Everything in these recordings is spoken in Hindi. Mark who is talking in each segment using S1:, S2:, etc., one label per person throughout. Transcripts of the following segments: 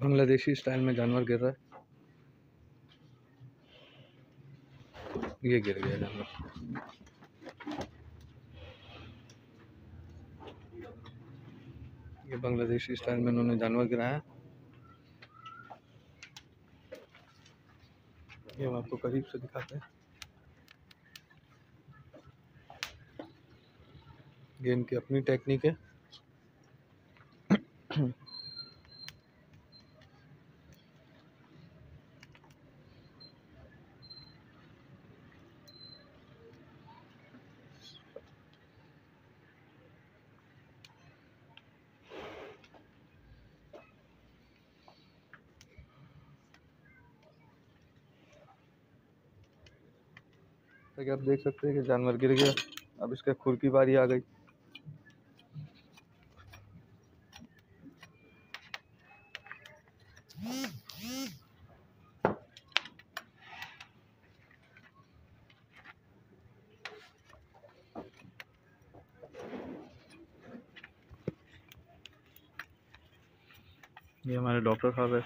S1: बांग्लादेशी स्टाइल में जानवर गिर रहा है। ये गिर गया जानवर। ये बांग्लादेशी स्टाइल में उन्होंने जानवर गिराया। ये हम आपको करीब से दिखाते हैं। ये इनकी अपनी टेक्निक है। तो आप देख सकते हैं कि जानवर गिर गया। अब इसके खुर की बारी आ गई। ये हमारे डॉक्टर साहब है।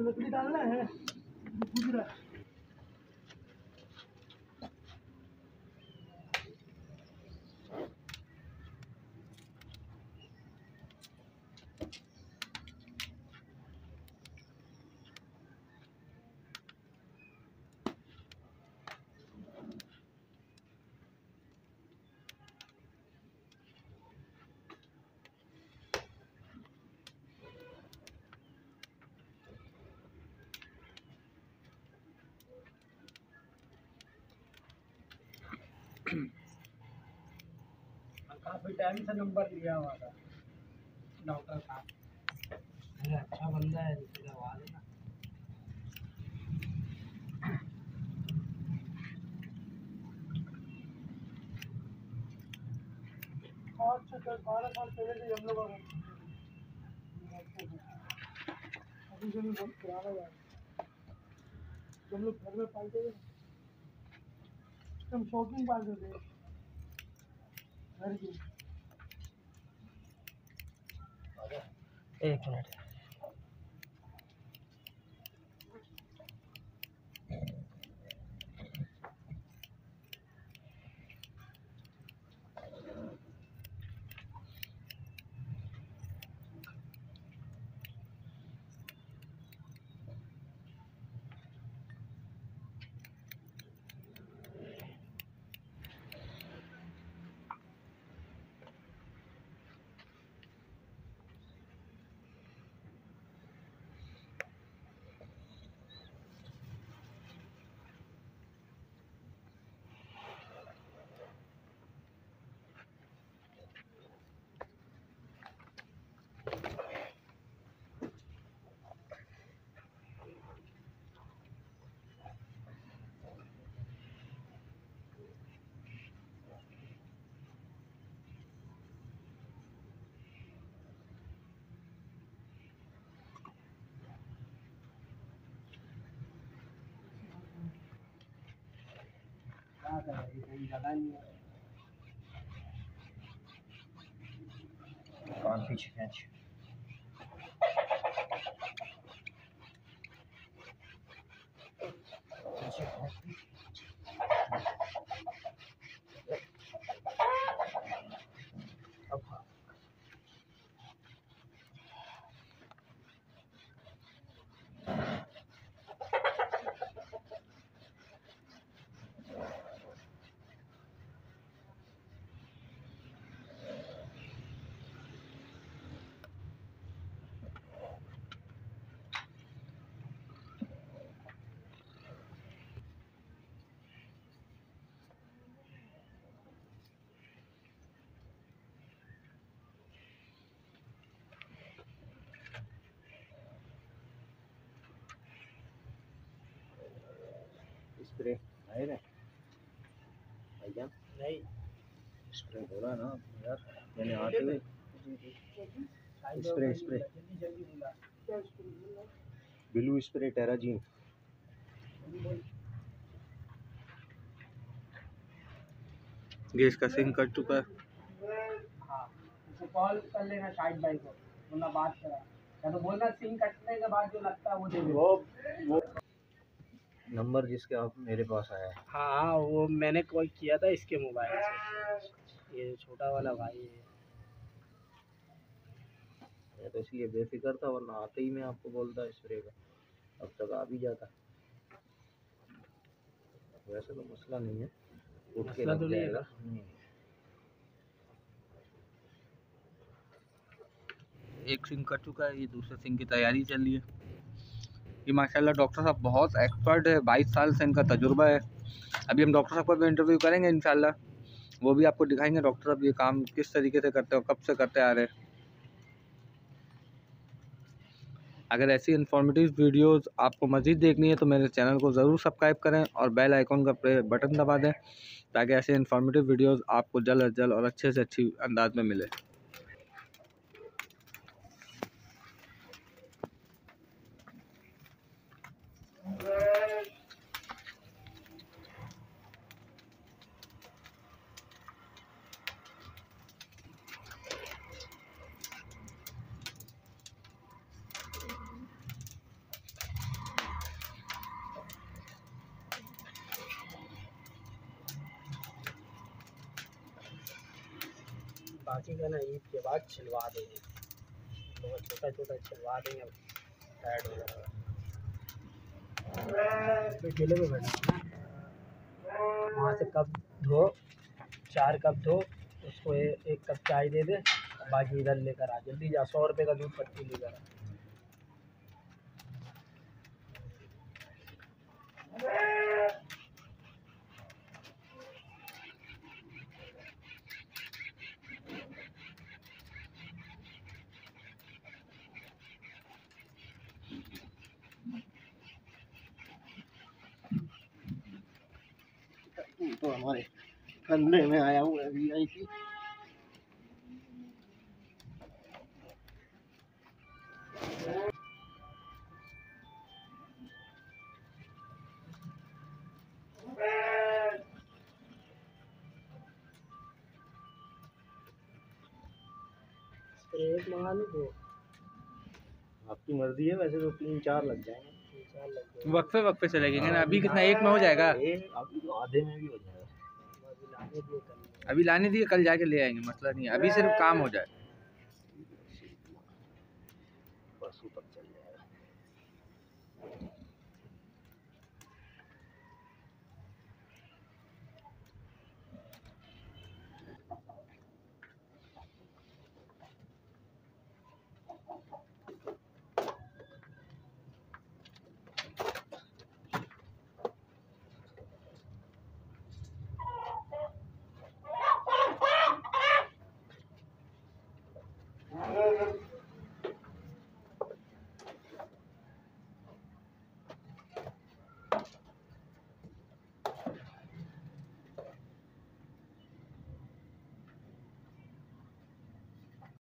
S1: लकड़ी डालना है। काफी टाइम से नंबर लिया हुआ था डॉक्टर का। अरे अच्छा बंदा है, करवा देना। अच्छा 12 साल पहले से हम लोग अभी से बहुत पुराना है। हम लोग घर में पालते थे, हम शौकीन पालते थे घर की। एक मिनट। है, कोई ज़्यादा नहीं है।
S2: कान पीछे खींच। स्प्रे है ना भैया?
S1: नहीं
S2: स्प्रे हो रहा है ना यार, मैंने आते हुए स्प्रे स्प्रे ब्लू स्प्रे टेराजीन।
S3: गैस का सिंक कट चुका है।
S1: हाँ, उसे कॉल कर लेना शाहिद भाई को, वरना बात करा या तो बोलना सिम कटने के बाद जो लगता है वो दे दे। वो
S2: नंबर जिसके आप मेरे पास आया है।
S1: हाँ, वो मैंने कॉल किया था इसके मोबाइल से, ये छोटा वाला भाई है।
S2: मैं तो इसलिए बेफिक्र था, वरना आते ही मैं आपको बोलता स्प्रे का, अब तक आ भी जाता। वैसे तो मसला नहीं है, उठ के लग जाएगा।
S3: एक सिंक कट चुका है, ये दूसरे सिंक की तैयारी चल रही है। ये माशाल्लाह डॉक्टर साहब बहुत एक्सपर्ट है, 22 साल से इनका तजुर्बा है। अभी हम डॉक्टर साहब का भी इंटरव्यू करेंगे इंशाल्लाह, वो भी आपको दिखाएंगे डॉक्टर साहब ये काम किस तरीके से करते हो, कब से करते आ रहे हैं। अगर ऐसी इन्फॉर्मेटिव वीडियोस आपको मज़ीद देखनी है तो मेरे चैनल को ज़रूर सब्सक्राइब करें और बेल आइकॉन का बटन दबा दें, ताकि ऐसे इन्फॉर्मेटिव वीडियोस आपको जल्द अज जल्द और अच्छे से अच्छी अंदाज में मिले।
S1: बाकी का ना ईद के बाद छिलवा देंगे, तो छोटा छोटा छिलवा देंगे, ऐड हो जाएगा। तो ठेले पे बैठा वहाँ से कप धो, 4 कप धो, उसको एक कप चाय दे दे, बाकी इधर लेकर आ, जल्दी जा, 100 रुपये का दूध पत्ती लेकर आ।
S2: तो हमारे कंधे में आया हुआ है VIP।
S1: एक मंगा लो, दो
S2: आपकी मर्जी है, वैसे तो 3-4 लग जाएंगे।
S1: 3-4 लग जाएगा।
S3: वक्फे वक्फे से लगेंगे ना, अभी कितना एक में हो जाएगा,
S2: अभी तो आधे में भी हो जाएगा।
S3: अभी लाने दिए, कल जाके ले आएंगे, मसला नहीं है, अभी सिर्फ काम हो जाए।
S2: परसों तक चल जाएगा।